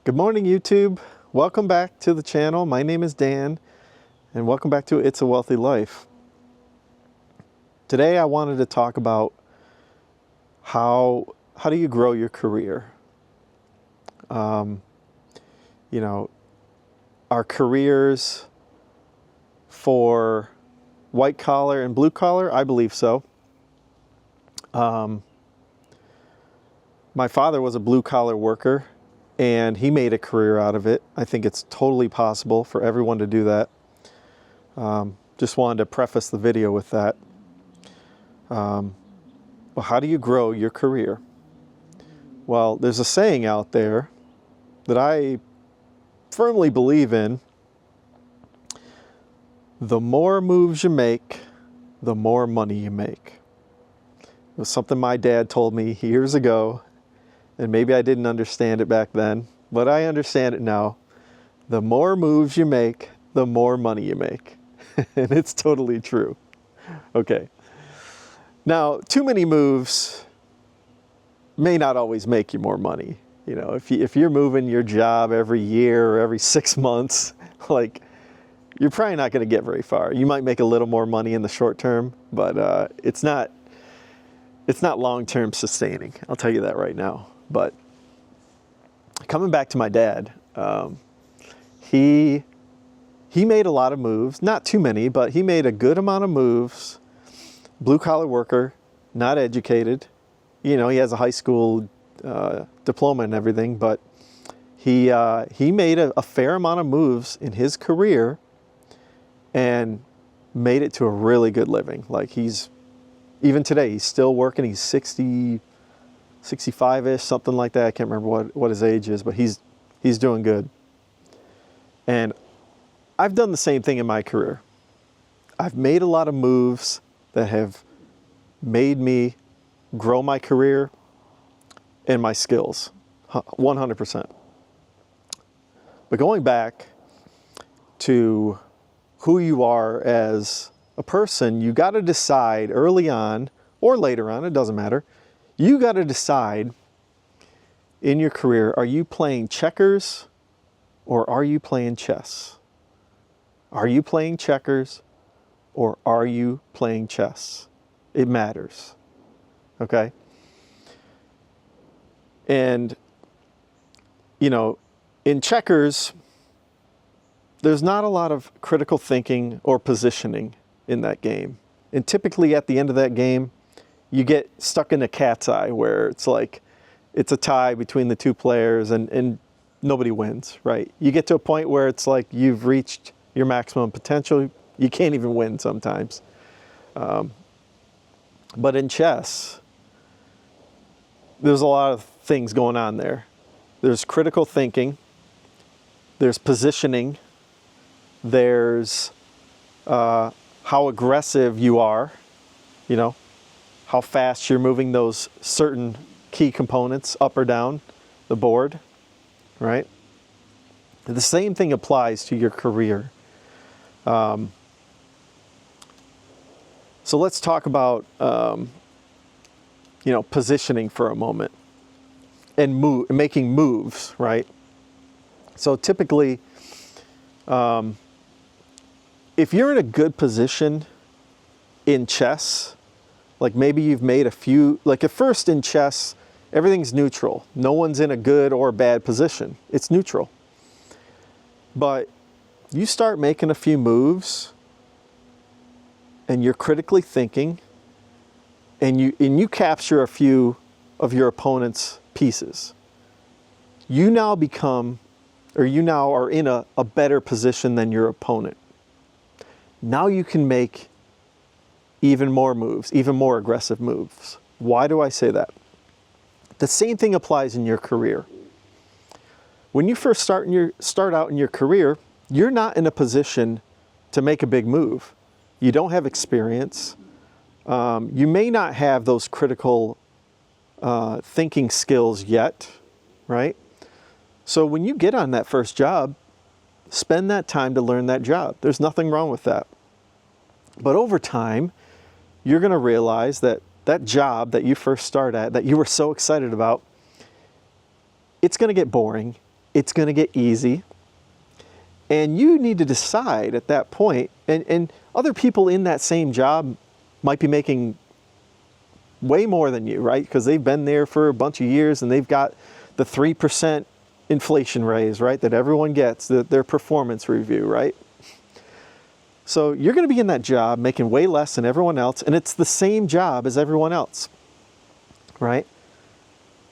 Good morning, YouTube. Welcome back to the channel. My name is Dan, and welcome back to It's a Wealthy Life. Today I wanted to talk about how do you grow your career? Our careers for white collar and blue collar, I believe so. My father was a blue collar worker, and he made a career out of it. I think it's totally possible for everyone to do that. Just wanted to preface the video with that. Well, how do you grow your career? Well, there's a saying out there that I firmly believe in. The more moves you make, the more money you make. It was something my dad told me years ago, and maybe I didn't understand it back then, but I understand it now. The more moves you make, the more money you make. And it's totally true. Okay. Now, too many moves may not always make you more money. You know, if you're moving your job every year or every 6 months, like, you're probably not going to get very far. You might make a little more money in the short term, but it's not long-term sustaining. I'll tell you that right now. But coming back to my dad, he made a lot of moves, not too many, but he made a good amount of moves. Blue collar worker, not educated. You know, he has a high school diploma and everything, but he made a fair amount of moves in his career and made it to a really good living. Like, even today, he's still working. He's 60, 65-ish, something like that. I can't remember what his age is, but he's doing good. And I've done the same thing in my career. I've made a lot of moves that have made me grow my career and my skills, 100%. But going back to who you are as a person, you got to decide early on or later on, it doesn't matter. You got to decide in your career, are you playing checkers or are you playing chess? Are you playing checkers or are you playing chess? It matters. Okay? And, you know, in checkers, there's not a lot of critical thinking or positioning in that game. And typically at the end of that game, you get stuck in a cat's eye where it's like, it's a tie between the two players and nobody wins, right? You get to a point where it's like you've reached your maximum potential. You can't even win sometimes. But in chess, there's a lot of things going on there. There's critical thinking. There's positioning. There's how aggressive you are, you know, how fast you're moving those certain key components up or down the board, right? The same thing applies to your career. So let's talk about, positioning for a moment and making moves, right? So typically, if you're in a good position in chess, like maybe you've made a few, like at first in chess, everything's neutral. No one's in a good or bad position. It's neutral. But you start making a few moves and you're critically thinking and you capture a few of your opponent's pieces. You now are in a better position than your opponent. Now you can make even more moves, even more aggressive moves. Why do I say that? The same thing applies in your career. When you first start out in your career, you're not in a position to make a big move. You don't have experience. You may not have those critical thinking skills yet, right? So when you get on that first job, spend that time to learn that job. There's nothing wrong with that. But over time, you're going to realize that that job that you first start at, that you were so excited about, it's going to get boring. it's going to get easy. And you need to decide at that point, and other people in that same job might be making way more than you, right? Because they've been there for a bunch of years and they've got the 3% inflation raise, right? That everyone gets, their performance review, right? So you're going to be in that job making way less than everyone else, and it's the same job as everyone else, right?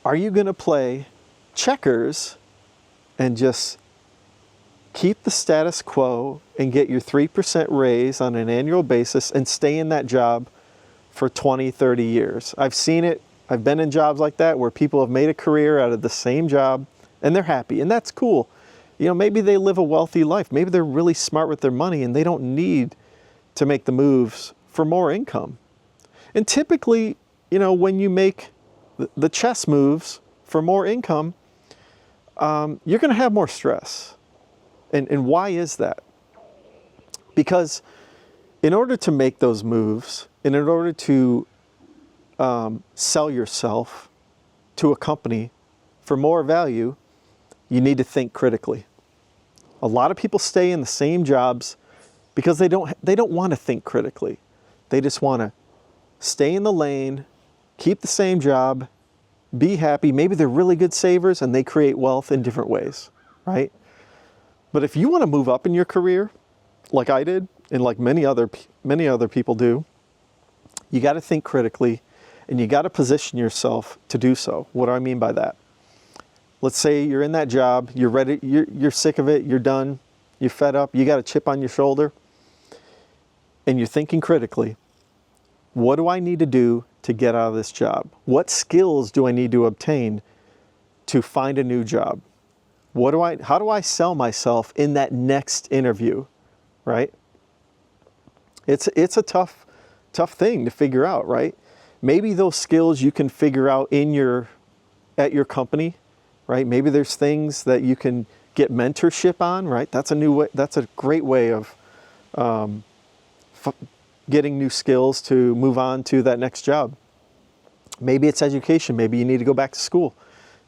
Are you going to play checkers and just keep the status quo and get your 3% raise on an annual basis and stay in that job for 20, 30 years? I've seen it. I've been in jobs like that where people have made a career out of the same job and they're happy, and that's cool. You know, maybe they live a wealthy life. Maybe they're really smart with their money and they don't need to make the moves for more income. And typically, you know, when you make the chess moves for more income, you're going to have more stress. And why is that? Because in order to make those moves, and in order to sell yourself to a company for more value, you need to think critically. A lot of people stay in the same jobs because they don't want to think critically. They just want to stay in the lane, keep the same job, be happy. Maybe they're really good savers and they create wealth in different ways, right? But if you want to move up in your career, like I did, and like many other people do, you got to think critically and you got to position yourself to do so. What do I mean by that? Let's say you're in that job, you're ready, you're sick of it, you're done, you're fed up, you got a chip on your shoulder, and you're thinking critically, what do I need to do to get out of this job? What skills do I need to obtain to find a new job? How do I sell myself in that next interview, right? It's a tough thing to figure out, right? Maybe those skills you can figure out at your company, right? Maybe there's things that you can get mentorship on, right? That's a new way. That's a great way of getting new skills to move on to that next job. Maybe it's education. Maybe you need to go back to school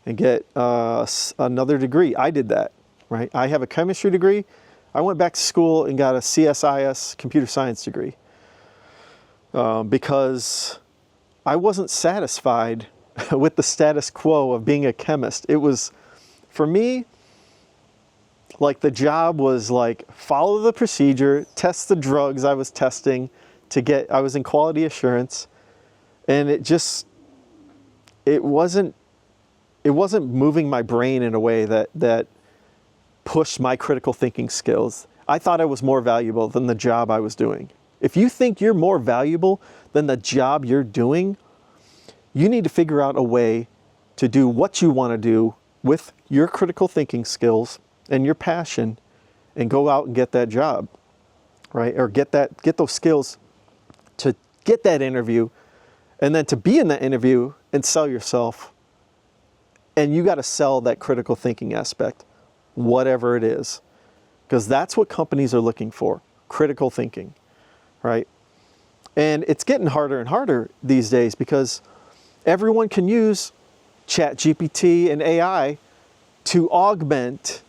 and get another degree. I did that, right? I have a chemistry degree. I went back to school and got a CSIS computer science degree because I wasn't satisfied with the status quo of being a chemist. It was, for me, like the job was like follow the procedure, test the drugs I was testing I was in quality assurance, and it wasn't moving my brain in a way that pushed my critical thinking skills. I thought I was more valuable than the job I was doing. If you think you're more valuable than the job you're doing, you need to figure out a way to do what you want to do with your critical thinking skills and your passion and go out and get that job, right? Or get those skills to get that interview and then to be in that interview and sell yourself. And you got to sell that critical thinking aspect, whatever it is, because that's what companies are looking for, critical thinking, right? And it's getting harder and harder these days because everyone can use ChatGPT and AI to augment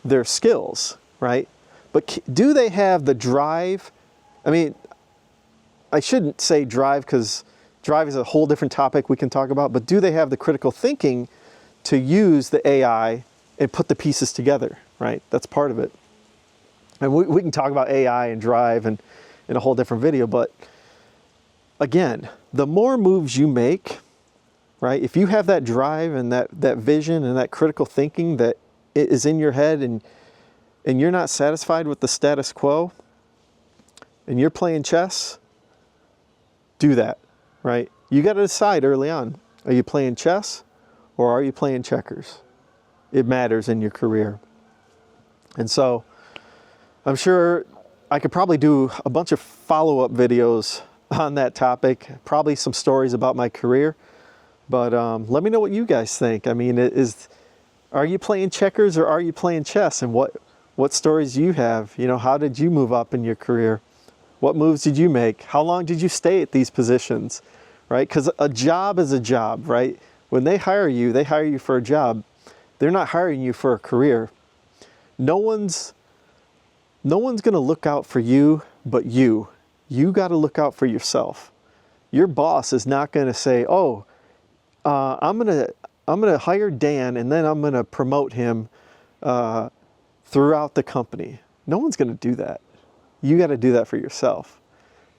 their skills, right? But do they have the drive? I mean, I shouldn't say drive because drive is a whole different topic we can talk about, but do they have the critical thinking to use the AI and put the pieces together, right? That's part of it. And we can talk about AI and drive and in a whole different video, but again, the more moves you make, right? If you have that drive and that vision and that critical thinking that is in your head and you're not satisfied with the status quo and you're playing chess, do that, right? You got to decide early on, are you playing chess or are you playing checkers? It matters in your career. And so I'm sure I could probably do a bunch of follow-up videos on that topic, probably some stories about my career. But let me know what you guys think. I mean, are you playing checkers or are you playing chess? And what stories do you have? You know, how did you move up in your career? What moves did you make? How long did you stay at these positions, right? Because a job is a job, right? When they hire you for a job. They're not hiring you for a career. No one's going to look out for you but you. You got to look out for yourself. Your boss is not going to say, "Oh, I'm gonna hire Dan and then I'm gonna promote him throughout the company." No one's going to do that. You got to do that for yourself.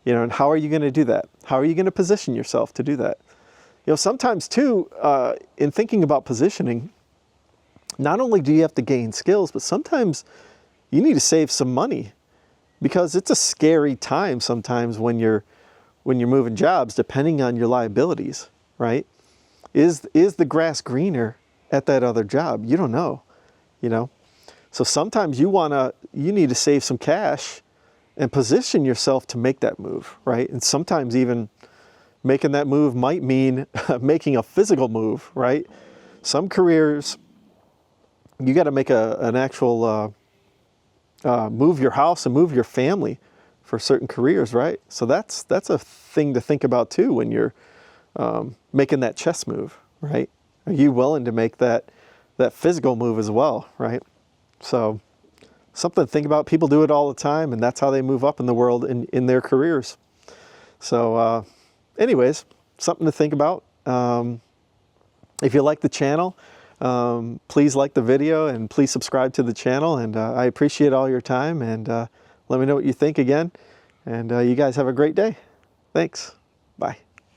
And how are you going to do that? How are you going to position yourself to do that? Sometimes too, in thinking about positioning, not only do you have to gain skills, but sometimes you need to save some money, because it's a scary time sometimes when you're moving jobs, depending on your liabilities, right? Is the grass greener at that other job? You don't know, So sometimes you need to save some cash and position yourself to make that move, right? And sometimes even making that move might mean making a physical move, right? Some careers, you got to make an actual move your house and move your family for certain careers, right? So that's a thing to think about too when you're making that chess move, right? Are you willing to make that physical move as well, right? So something to think about. People do it all the time, and that's how they move up in the world in their careers. So anyways, something to think about. If you like the channel, please like the video and please subscribe to the channel. And I appreciate all your time, and let me know what you think again. And you guys have a great day. Thanks. Bye.